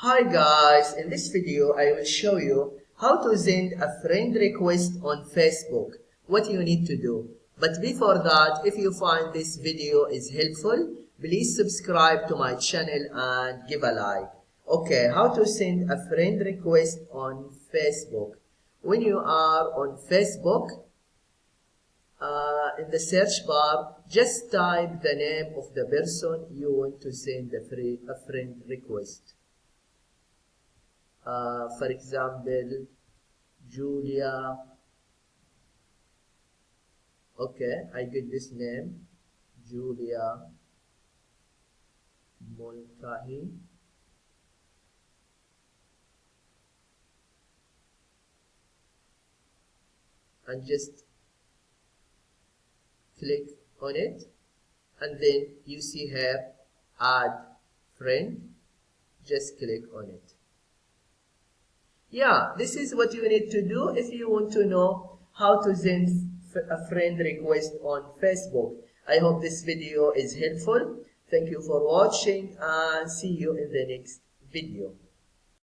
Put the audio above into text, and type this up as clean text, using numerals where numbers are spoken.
Hi guys, in this video I will show you how to send a friend request on Facebook, what you need to do. But before that, if you find this video is helpful, please subscribe to my channel and give a like. Okay, how to send a friend request on Facebook. When you are on Facebook, in the search bar, just type the name of the person you want to send a friend request. For example, Julia. Okay, I get this name, Julia Mulcahy. And just click on it, and then you see here, add friend. Just click on it. Yeah, this is what you need to do if you want to know how to send a friend request on Facebook. I hope this video is helpful. Thank you for watching and see you in the next video.